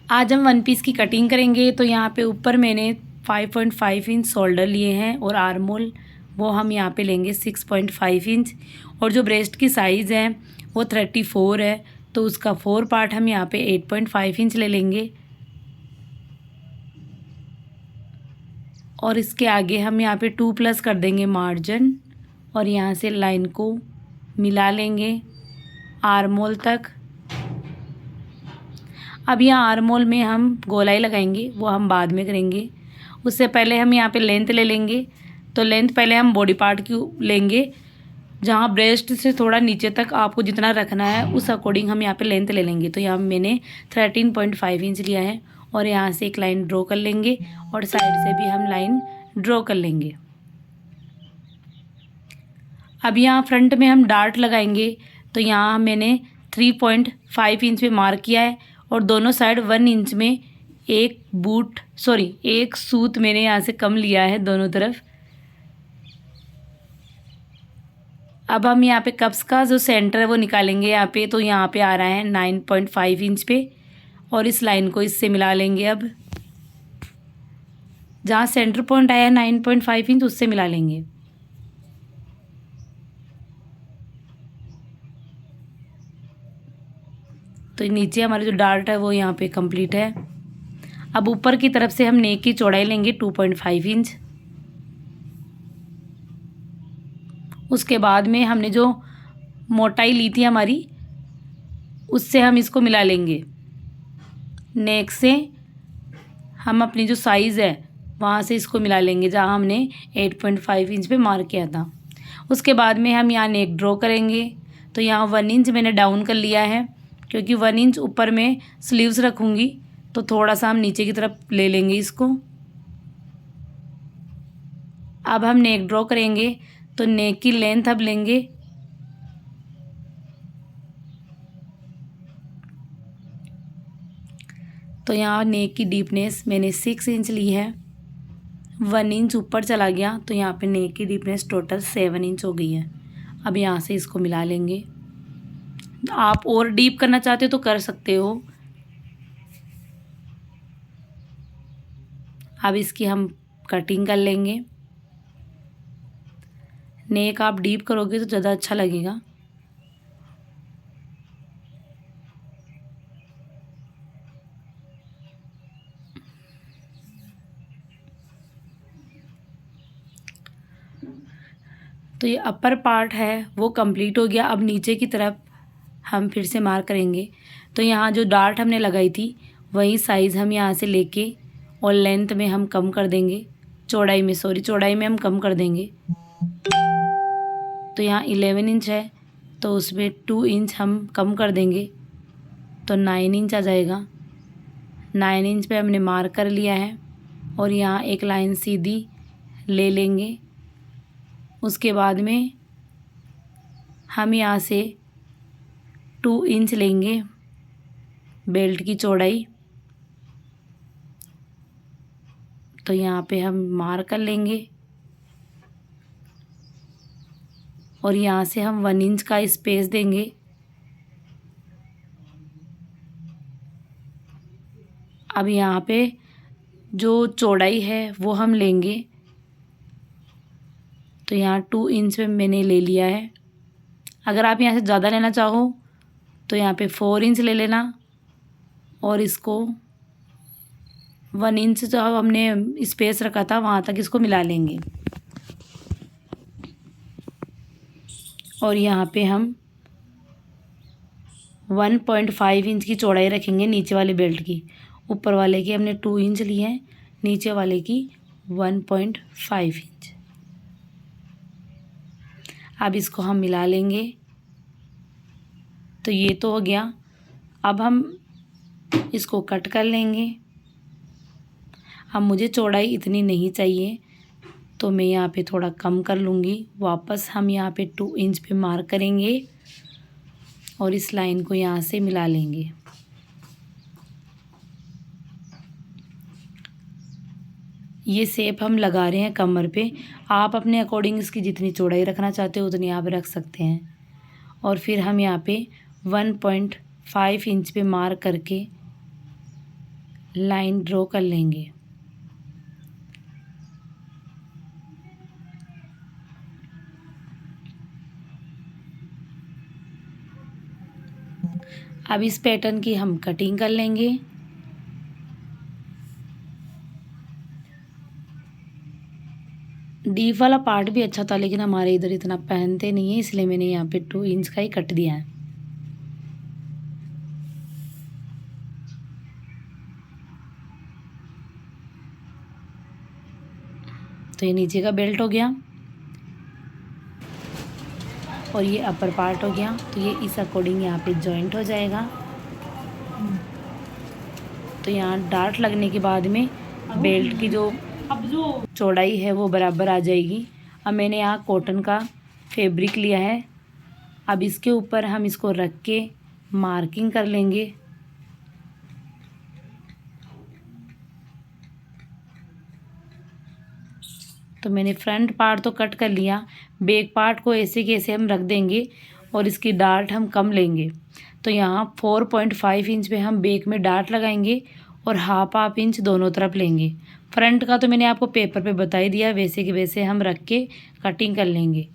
आज हम one piece की कटिंग करेंगे। तो यहाँ पे ऊपर मैंने 5.5 इंच शोल्डर लिए हैं और आर्म होल वो हम यहाँ पे लेंगे 6.5 इंच। और जो ब्रेस्ट की साइज़ है वो 34 है, तो उसका 4 पार्ट हम यहाँ पे 8.5 इंच ले लेंगे। और इसके आगे हम यहाँ पे 2+ कर देंगे मार्जिन और यहाँ से लाइन को मिला लेंगे आर्म होल तक। अब यहाँ आर्म होल में हम गोलाई लगाएंगे, वो हम बाद में करेंगे। उससे पहले हम यहाँ पे लेंथ ले लेंगे। तो लेंथ पहले हम बॉडी पार्ट की लेंगे, जहाँ ब्रेस्ट से थोड़ा नीचे तक आपको जितना रखना है उस अकॉर्डिंग हम यहाँ पे लेंथ ले लेंगे। तो यहाँ मैंने 13.5 इंच लिया है और यहाँ से एक लाइन ड्रॉ कर लेंगे और साइड से भी हम लाइन ड्रॉ कर लेंगे। अब यहाँ फ्रंट में हम डार्ट लगाएंगे। तो यहाँ मैंने 3.5 इंच पे मार्क किया है और दोनों साइड 1 इंच में एक सूत मैंने यहाँ से कम लिया है दोनों तरफ। अब हम यहाँ पे कप्स का जो सेंटर है वो निकालेंगे यहाँ पे। तो यहाँ पे आ रहा है 9.5 इंच पे और इस लाइन को इससे मिला लेंगे। अब जहाँ सेंटर पॉइंट आया है 9.5 इंच उससे मिला लेंगे। तो नीचे हमारा जो डार्ट है वो यहाँ पे कंप्लीट है। अब ऊपर की तरफ से हम नेक की चौड़ाई लेंगे 2.5 इंच। उसके बाद में हमने जो मोटाई ली थी हमारी उससे हम इसको मिला लेंगे। नेक से हम अपनी जो साइज़ है वहाँ से इसको मिला लेंगे, जहाँ हमने 8.5 इंच पे मार्क किया था। उसके बाद में हम यहाँ नेक ड्रॉ करेंगे। तो यहाँ 1 इंच मैंने डाउन कर लिया है, क्योंकि 1 इंच ऊपर में स्लीव्स रखूँगी तो थोड़ा सा हम नीचे की तरफ ले लेंगे इसको। अब हम नेक ड्रॉ करेंगे। तो नेक की लेंथ अब लेंगे, तो यहाँ नेक की डीपनेस मैंने 6 इंच ली है। 1 इंच ऊपर चला गया तो यहाँ पे नेक की डीपनेस टोटल 7 इंच हो गई है। अब यहाँ से इसको मिला लेंगे। आप और डीप करना चाहते हो तो कर सकते हो। अब इसकी हम कटिंग कर लेंगे। नेक आप डीप करोगे तो ज़्यादा अच्छा लगेगा। तो ये अपर पार्ट है वो कंप्लीट हो गया। अब नीचे की तरफ हम फिर से मार्क करेंगे। तो यहाँ जो डार्ट हमने लगाई थी वही साइज़ हम यहाँ से लेके और लेंथ में हम कम कर देंगे, चौड़ाई में हम कम कर देंगे। तो यहाँ 11 इंच है तो उसमें 2 इंच हम कम कर देंगे तो 9 इंच आ जाएगा। 9 इंच पे हमने मार्क कर लिया है और यहाँ एक लाइन सीधी ले लेंगे। उसके बाद में हम यहाँ से 2 इंच लेंगे बेल्ट की चौड़ाई। तो यहाँ पे हम मार्क कर लेंगे और यहाँ से हम 1 इंच का स्पेस देंगे। अब यहाँ पे जो चौड़ाई है वो हम लेंगे। तो यहाँ 2 इंच पे मैंने ले लिया है। अगर आप यहाँ से ज़्यादा लेना चाहो तो यहाँ पे 4 इंच ले लेना और इसको 1 इंच जो हमने स्पेस रखा था वहाँ तक इसको मिला लेंगे। और यहाँ पे हम 1.5 इंच की चौड़ाई रखेंगे नीचे वाले बेल्ट की। ऊपर वाले की हमने 2 इंच ली है, नीचे वाले की 1.5 इंच। अब इसको हम मिला लेंगे। तो ये तो हो गया। अब हम इसको कट कर लेंगे। अब मुझे चौड़ाई इतनी नहीं चाहिए तो मैं यहाँ पे थोड़ा कम कर लूँगी। वापस हम यहाँ पे 2 इंच पे मार्क करेंगे और इस लाइन को यहाँ से मिला लेंगे। ये शेप हम लगा रहे हैं कमर पे। आप अपने अकॉर्डिंग इसकी जितनी चौड़ाई रखना चाहते हो उतनी आप रख सकते हैं। और फिर हम यहाँ पे 1.5 इंच पे मार्क करके लाइन ड्रॉ कर लेंगे। अब इस पैटर्न की हम कटिंग कर लेंगे। डीप वाला पार्ट भी अच्छा था, लेकिन हमारे इधर इतना पहनते नहीं है, इसलिए मैंने यहाँ पे 2 इंच का ही कट दिया है। तो ये नीचे का बेल्ट हो गया और ये अपर पार्ट हो गया। तो ये इस अकॉर्डिंग यहाँ पे जॉइंट हो जाएगा। तो यहाँ डार्ट लगने के बाद में बेल्ट की जो चौड़ाई है वो बराबर आ जाएगी। अब मैंने यहाँ कॉटन का फैब्रिक लिया है। अब इसके ऊपर हम इसको रख के मार्किंग कर लेंगे। तो मैंने फ्रंट पार्ट तो कट कर लिया, बैक पार्ट को ऐसे के ऐसे हम रख देंगे और इसकी डार्ट हम कम लेंगे। तो यहाँ 4.5 इंच पे हम बैक में डार्ट लगाएंगे और हाफ इंच दोनों तरफ लेंगे। फ्रंट का तो मैंने आपको पेपर पे बता ही दिया, वैसे कि वैसे हम रख के कटिंग कर लेंगे।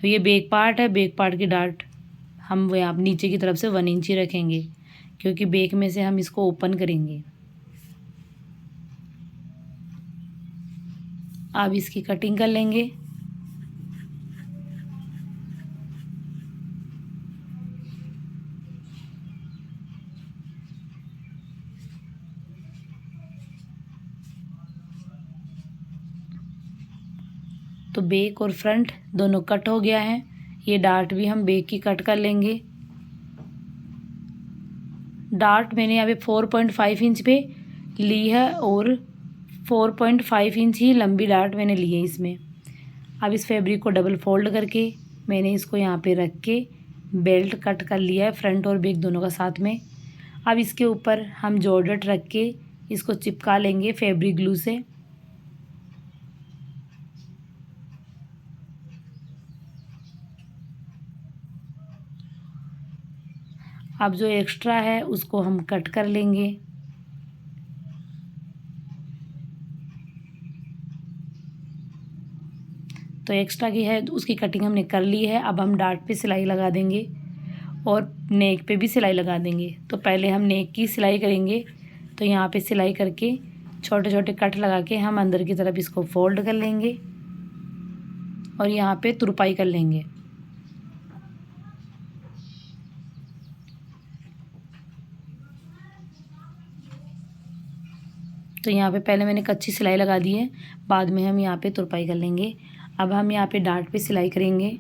तो ये बैक पार्ट है, बैक पार्ट की डार्ट हम वो यहाँ नीचे की तरफ से 1 इंच ही रखेंगे, क्योंकि बैक में से हम इसको ओपन करेंगे। अब इसकी कटिंग कर लेंगे। तो बैक और फ्रंट दोनों कट हो गया है। ये डार्ट भी हम बैक की कट कर लेंगे। डार्ट मैंने यहाँ पे 4.5 इंच पे ली है और 4.5 इंच ही लंबी डार्ट मैंने ली है इसमें। अब इस फैब्रिक को डबल फोल्ड करके मैंने इसको यहाँ पे रख के बेल्ट कट कर लिया है, फ्रंट और बैक दोनों का साथ में। अब इसके ऊपर हम जॉर्जेट रख के इसको चिपका लेंगे फैब्रिक ग्लू से। अब जो एक्स्ट्रा है उसको हम कट कर लेंगे। तो एक्स्ट्रा की है उसकी कटिंग हमने कर ली है। अब हम डार्ट पे सिलाई लगा देंगे और नेक पे भी सिलाई लगा देंगे। तो पहले हम नेक की सिलाई करेंगे। तो यहाँ पे सिलाई करके छोटे छोटे कट लगा के हम अंदर की तरफ इसको फोल्ड कर लेंगे और यहाँ पे तुरपाई कर लेंगे। तो यहाँ पे पहले मैंने कच्ची सिलाई लगा दी है, बाद में हम यहाँ पे तुरपाई कर लेंगे। अब हम यहाँ पे डार्ट पे सिलाई करेंगे।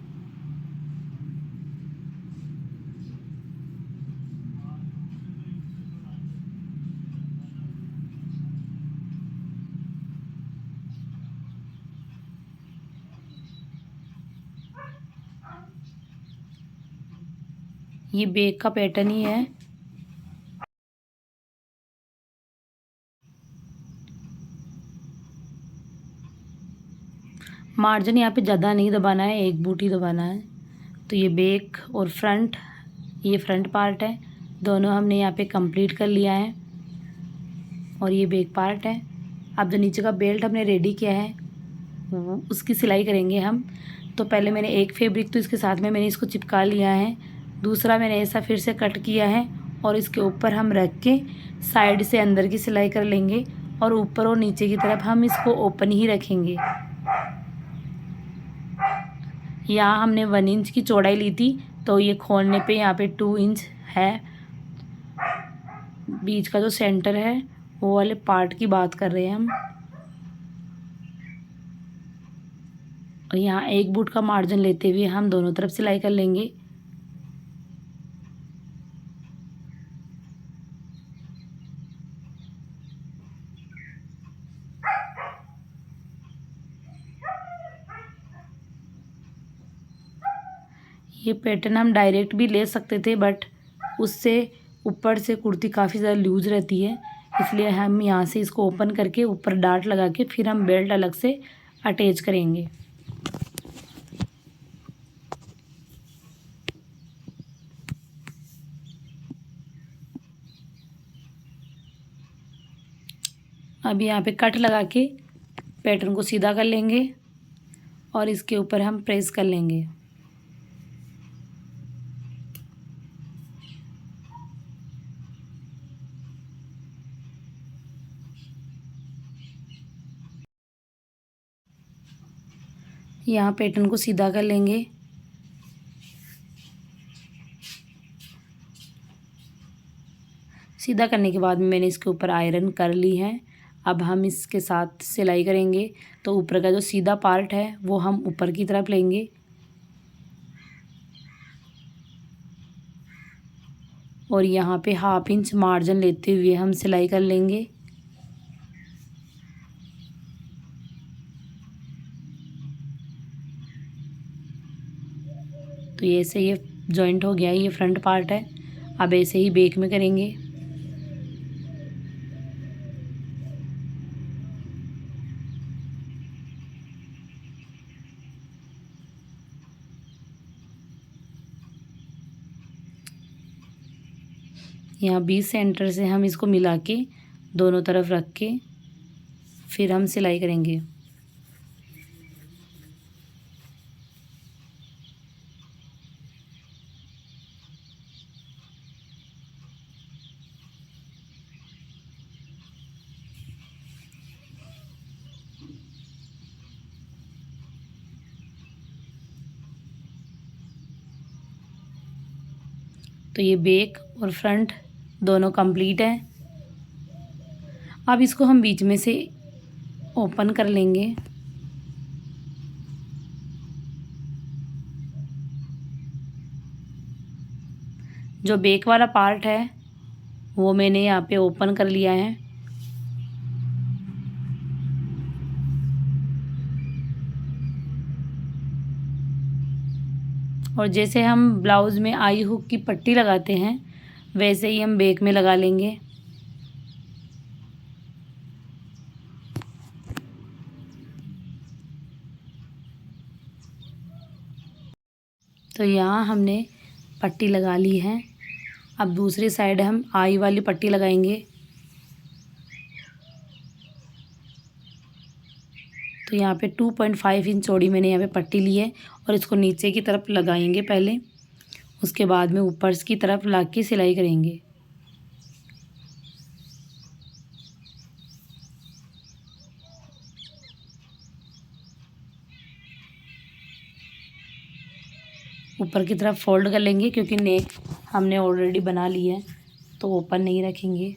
ये बैक का पैटर्न ही है। मार्जिन यहाँ पे ज़्यादा नहीं दबाना है, एक बूटी दबाना है। तो ये बैक और फ्रंट, ये फ्रंट पार्ट है, दोनों हमने यहाँ पे कंप्लीट कर लिया है और ये बैक पार्ट है। अब जो नीचे का बेल्ट हमने रेडी किया है उसकी सिलाई करेंगे हम। तो पहले मैंने एक फैब्रिक तो इसके साथ में मैंने इसको चिपका लिया है, दूसरा मैंने ऐसा फिर से कट किया है और इसके ऊपर हम रख के साइड से अंदर की सिलाई कर लेंगे और ऊपर और नीचे की तरफ हम इसको ओपन ही रखेंगे। यहाँ हमने 1 इंच की चौड़ाई ली थी, तो ये खोलने पे यहाँ पे 2 इंच है। बीच का जो सेंटर है वो वाले पार्ट की बात कर रहे हैं हम। और यहाँ एक बूट का मार्जिन लेते हुए हम दोनों तरफ सिलाई कर लेंगे। ये पैटर्न हम डायरेक्ट भी ले सकते थे, बट उससे ऊपर से कुर्ती काफ़ी ज़्यादा लूज रहती है, इसलिए हम यहाँ से इसको ओपन करके ऊपर डार्ट लगा के फिर हम बेल्ट अलग से अटैच करेंगे। अब यहाँ पे कट लगा के पैटर्न को सीधा कर लेंगे और इसके ऊपर हम प्रेस कर लेंगे। यहाँ पैटर्न को सीधा कर लेंगे। सीधा करने के बाद मैंने इसके ऊपर आयरन कर ली है। अब हम इसके साथ सिलाई करेंगे। तो ऊपर का जो सीधा पार्ट है वो हम ऊपर की तरफ लेंगे और यहाँ पे 1/2 इंच मार्जिन लेते हुए हम सिलाई कर लेंगे। तो ये ऐसे ये जॉइंट हो गया, ये फ्रंट पार्ट है। अब ऐसे ही बैक में करेंगे। यहाँ 20 सेंटर से हम इसको मिला के दोनों तरफ रख के फिर हम सिलाई करेंगे। तो ये बैक और फ्रंट दोनों कंप्लीट है। अब इसको हम बीच में से ओपन कर लेंगे। जो बैक वाला पार्ट है वो मैंने यहाँ पे ओपन कर लिया है। और जैसे हम ब्लाउज़ में आई हुक की पट्टी लगाते हैं वैसे ही हम बैक में लगा लेंगे। तो यहाँ हमने पट्टी लगा ली है। अब दूसरी साइड हम आई वाली पट्टी लगाएंगे। तो यहाँ पे 2.5 इंच चौड़ी मैंने यहाँ पे पट्टी ली है और इसको नीचे की तरफ लगाएंगे पहले, उसके बाद में ऊपर की तरफ ला के सिलाई करेंगे। ऊपर की तरफ फोल्ड कर लेंगे क्योंकि नेक हमने ऑलरेडी बना ली है तो ओपन नहीं रखेंगे।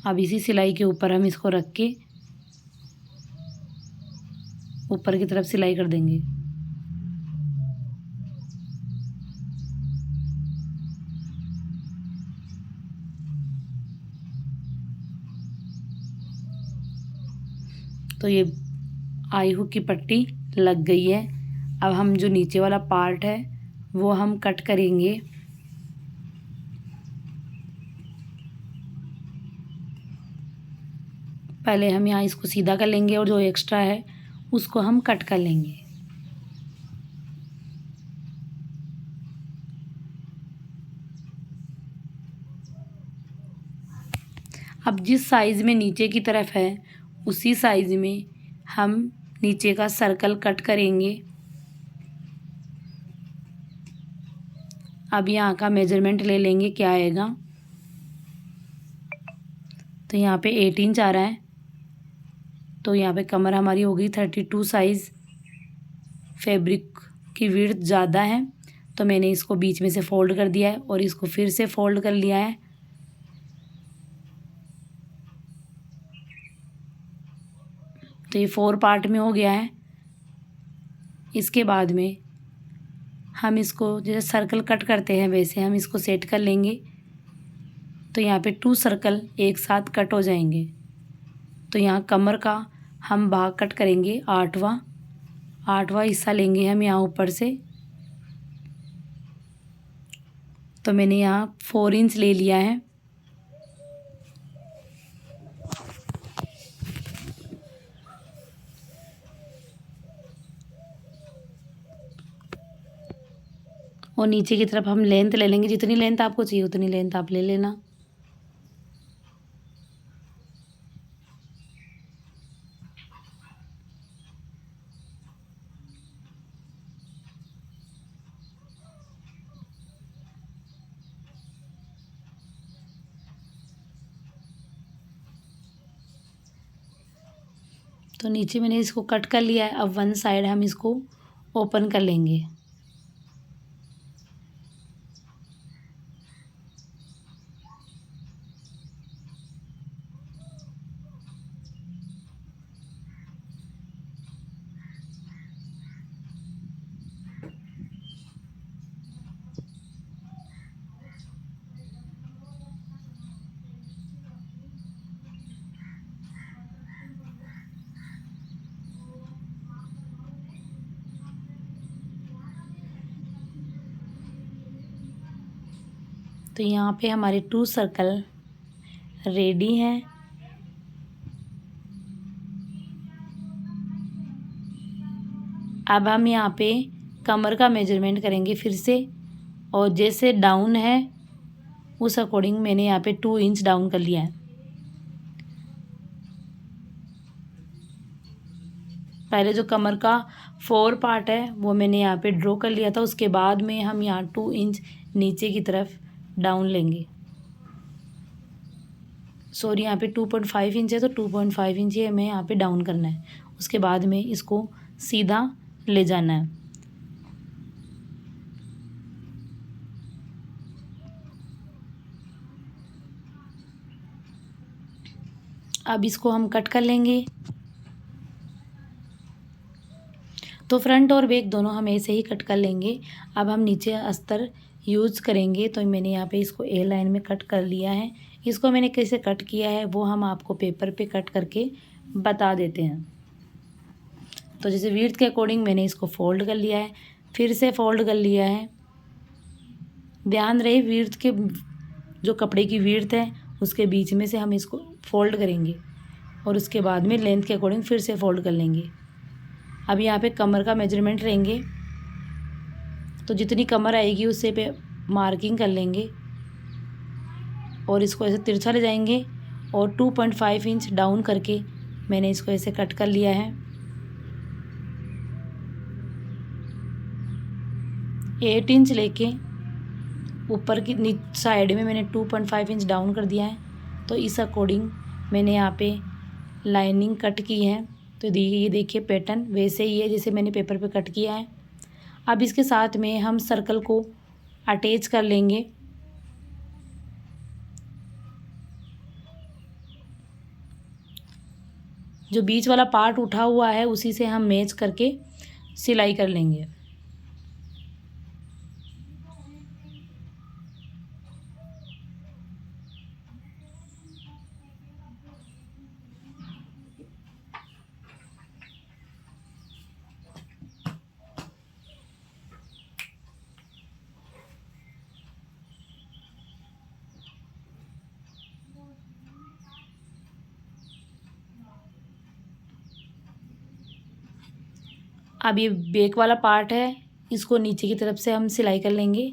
अब इसी सिलाई के ऊपर हम इसको रख के ऊपर की तरफ सिलाई कर देंगे। तो ये आई हुक की पट्टी लग गई है। अब हम जो नीचे वाला पार्ट है वो हम कट करेंगे। पहले हम यहाँ इसको सीधा कर लेंगे और जो एक्स्ट्रा है उसको हम कट कर लेंगे। अब जिस साइज़ में नीचे की तरफ है उसी साइज़ में हम नीचे का सर्कल कट करेंगे। अब यहाँ का मेजरमेंट ले लेंगे क्या आएगा। तो यहाँ पे 8 इंच आ रहा है। तो यहाँ पे कमर हमारी होगी 32 साइज़। फैब्रिक की विड्थ ज़्यादा है तो मैंने इसको बीच में से फोल्ड कर दिया है और इसको फिर से फोल्ड कर लिया है। तो ये 4 पार्ट में हो गया है। इसके बाद में हम इसको जैसे सर्कल कट करते हैं वैसे हम इसको सेट कर लेंगे। तो यहाँ पे 2 सर्कल एक साथ कट हो जाएंगे। तो यहाँ कमर का हम भाग कट करेंगे 8वां हिस्सा लेंगे हम यहाँ ऊपर से। तो मैंने यहाँ 4 इंच ले लिया है। और नीचे की तरफ हम लेंथ ले लेंगे, जितनी लेंथ आपको चाहिए उतनी लेंथ आप ले लेना। तो नीचे मैंने इसको कट कर लिया है। अब वन साइड हम इसको ओपन कर लेंगे। तो यहाँ पे हमारे 2 सर्कल रेडी हैं। अब हम यहाँ पे कमर का मेजरमेंट करेंगे फिर से, और जैसे डाउन है उस अकॉर्डिंग मैंने यहाँ पे 2 इंच डाउन कर लिया है। पहले जो कमर का 4 पार्ट है वो मैंने यहाँ पे ड्रॉ कर लिया था, उसके बाद में हम यहाँ 2 इंच नीचे की तरफ डाउन लेंगे। सॉरी, यहाँ पे 2.5 इंच है तो 2.5 इंच ही हमें यहाँ पे डाउन करना है। उसके बाद में इसको सीधा ले जाना है। अब इसको हम कट कर लेंगे। तो फ्रंट और बैक दोनों हम ऐसे ही कट कर लेंगे। अब हम नीचे अस्तर यूज़ करेंगे, तो मैंने यहाँ पे इसको ए लाइन में कट कर लिया है। इसको मैंने कैसे कट किया है वो हम आपको पेपर पे कट करके बता देते हैं। तो जैसे विड्थ के अकॉर्डिंग मैंने इसको फोल्ड कर लिया है, फिर से फोल्ड कर लिया है। ध्यान रहे विड्थ के जो कपड़े की विड्थ है उसके बीच में से हम इसको फोल्ड करेंगे, और उसके बाद में लेंथ के अकॉर्डिंग फिर से फोल्ड कर लेंगे। अब यहाँ पे कमर का मेजरमेंट लेंगे, तो जितनी कमर आएगी उससे पे मार्किंग कर लेंगे, और इसको ऐसे तिरछा ले जाएंगे, और 2.5 इंच डाउन करके मैंने इसको ऐसे कट कर लिया है। 8 इंच लेके ऊपर की साइड में मैंने 2.5 इंच डाउन कर दिया है। तो इस अकॉर्डिंग मैंने यहाँ पे लाइनिंग कट की है। तो ये देखिए पैटर्न वैसे ही है जैसे मैंने पेपर पे कट किया है। अब इसके साथ में हम सर्कल को अटैच कर लेंगे। जो बीच वाला पार्ट उठा हुआ है उसी से हम मैच करके सिलाई कर लेंगे। अब ये बैक वाला पार्ट है, इसको नीचे की तरफ से हम सिलाई कर लेंगे।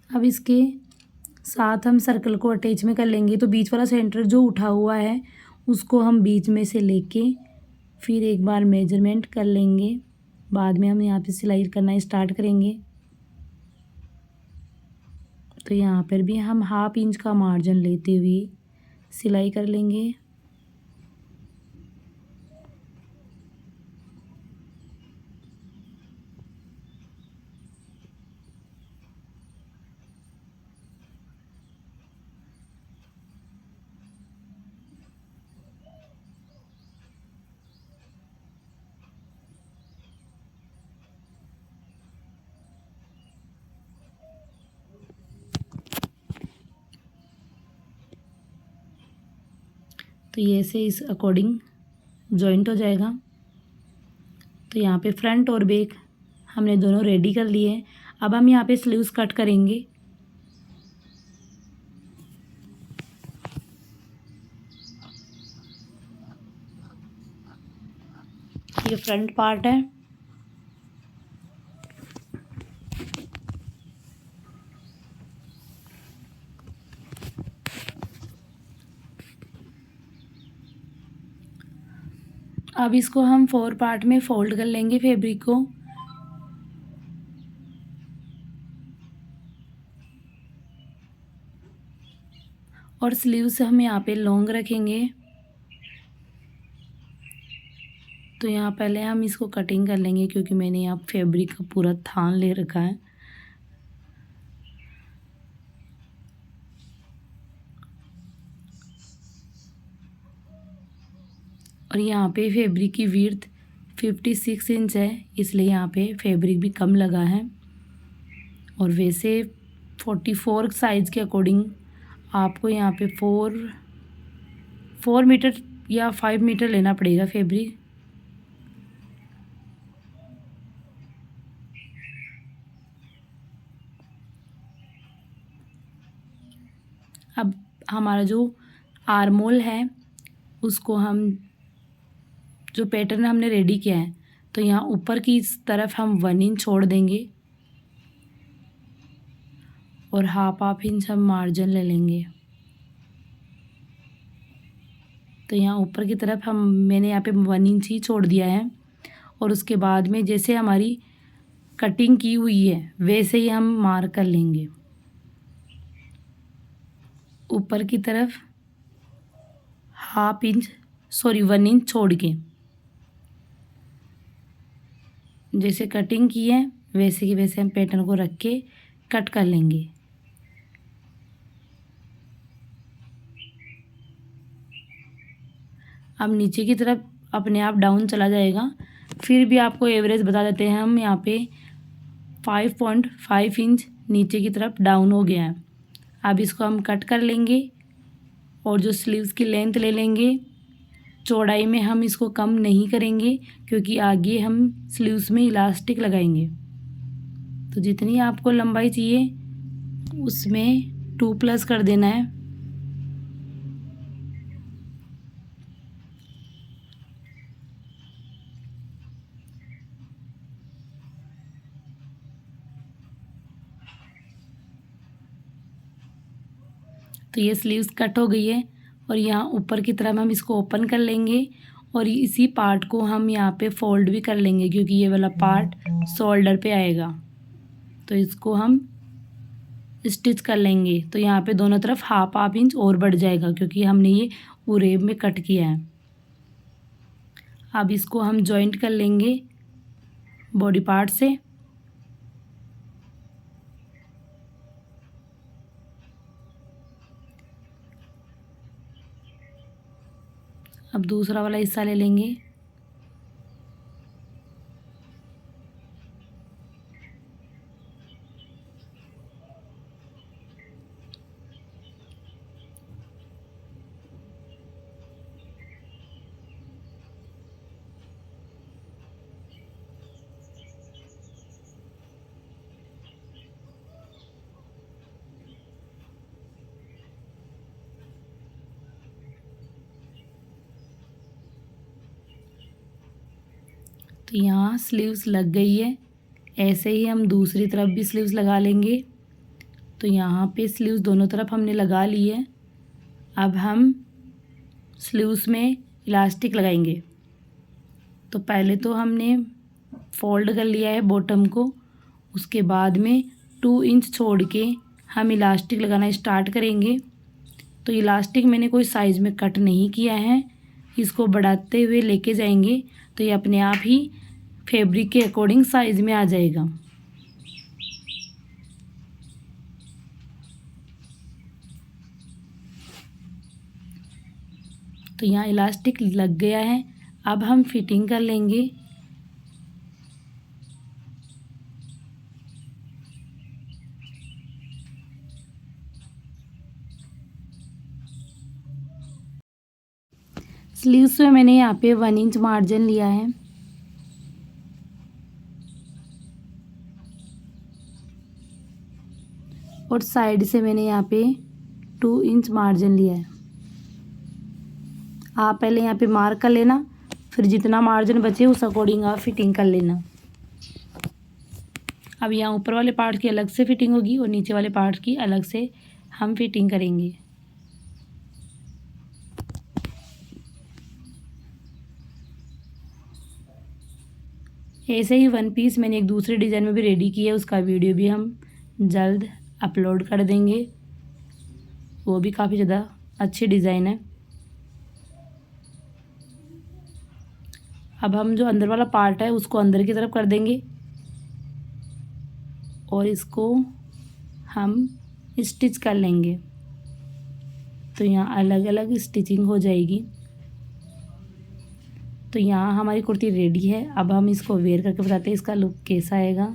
अब इसके साथ हम सर्कल को अटैच में कर लेंगे। तो बीच वाला सेंटर जो उठा हुआ है उसको हम बीच में से लेके फिर एक बार मेजरमेंट कर लेंगे। बाद में हम यहाँ पे सिलाई करना स्टार्ट करेंगे। तो यहाँ पर भी हम 1/2 इंच का मार्जिन लेते हुए सिलाई कर लेंगे। तो ये ऐसे इस अकॉर्डिंग जॉइंट हो जाएगा। तो यहाँ पे फ्रंट और बैक हमने दोनों रेडी कर लिए हैं। अब हम यहाँ पे स्लीव्स कट करेंगे। ये फ्रंट पार्ट है। अब इसको हम 4 पार्ट में फोल्ड कर लेंगे फैब्रिक को। और स्लीव्स हम यहाँ पे लॉन्ग रखेंगे। तो यहाँ पहले हम इसको कटिंग कर लेंगे, क्योंकि मैंने यहाँ फैब्रिक का पूरा थान ले रखा है। और यहाँ पे फैब्रिक की विड्थ 56 इंच है, इसलिए यहाँ पे फैब्रिक भी कम लगा है। और वैसे 44 साइज़ के अकॉर्डिंग आपको यहाँ पे 4 मीटर या 5 मीटर लेना पड़ेगा फैब्रिक। अब हमारा जो आर्म होल है उसको हम, जो पैटर्न हमने रेडी किया है, तो यहाँ ऊपर की इस तरफ हम 1 इंच छोड़ देंगे और हाफ इंच हम मार्जिन ले लेंगे। तो यहाँ ऊपर की तरफ मैंने यहाँ पे 1 इंच ही छोड़ दिया है। और उसके बाद में जैसे हमारी कटिंग की हुई है वैसे ही हम मार्क कर लेंगे ऊपर की तरफ 1 इंच छोड़ के। जैसे कटिंग की है वैसे की वैसे हम पैटर्न को रख के कट कर लेंगे। अब नीचे की तरफ अपने आप डाउन चला जाएगा। फिर भी आपको एवरेज बता देते हैं, हम यहाँ पे 5.5 इंच नीचे की तरफ डाउन हो गया है। अब इसको हम कट कर लेंगे और जो स्लीव्स की लेंथ ले लेंगे, चौड़ाई में हम इसको कम नहीं करेंगे क्योंकि आगे हम स्लीव्स में इलास्टिक लगाएंगे। तो जितनी आपको लंबाई चाहिए उसमें 2+ कर देना है। तो ये स्लीव्स कट हो गई है और यहाँ ऊपर की तरफ हम इसको ओपन कर लेंगे और इसी पार्ट को हम यहाँ पे फोल्ड भी कर लेंगे, क्योंकि ये वाला पार्ट शोल्डर पे आएगा। तो इसको हम स्टिच कर लेंगे। तो यहाँ पे दोनों तरफ हाफ इंच और बढ़ जाएगा, क्योंकि हमने ये उरेब में कट किया है। अब इसको हम जॉइंट कर लेंगे बॉडी पार्ट से। अब दूसरा वाला हिस्सा ले लेंगे। तो यहाँ स्लीव्स लग गई है। ऐसे ही हम दूसरी तरफ भी स्लीव्स लगा लेंगे। तो यहाँ पे स्लीव्स दोनों तरफ हमने लगा ली है। अब हम स्लीव्स में इलास्टिक लगाएंगे। तो पहले तो हमने फोल्ड कर लिया है बॉटम को, उसके बाद में 2 इंच छोड़ के हम इलास्टिक लगाना स्टार्ट करेंगे। तो इलास्टिक मैंने कोई साइज़ में कट नहीं किया है, इसको बढ़ाते हुए लेके जाएंगे तो ये अपने आप ही फैब्रिक के अकॉर्डिंग साइज़ में आ जाएगा। तो यहाँ इलास्टिक लग गया है। अब हम फिटिंग कर लेंगे। स्लीव्स में मैंने यहाँ पे 1 इंच मार्जिन लिया है और साइड से मैंने यहाँ पे 2 इंच मार्जिन लिया है। आप पहले यहाँ पे मार्क कर लेना, फिर जितना मार्जिन बचे उस अकॉर्डिंग आप फिटिंग कर लेना। अब यहाँ ऊपर वाले पार्ट की अलग से फिटिंग होगी और नीचे वाले पार्ट की अलग से हम फिटिंग करेंगे। ऐसे ही वन पीस मैंने एक दूसरे डिज़ाइन में भी रेडी किया है, उसका वीडियो भी हम जल्द अपलोड कर देंगे। वो भी काफ़ी ज़्यादा अच्छी डिज़ाइन है। अब हम जो अंदर वाला पार्ट है उसको अंदर की तरफ कर देंगे और इसको हम स्टिच कर लेंगे। तो यहाँ अलग अलग स्टिचिंग हो जाएगी। तो यहाँ हमारी कुर्ती रेडी है। अब हम इसको वेयर करके बताते हैं इसका लुक कैसा आएगा।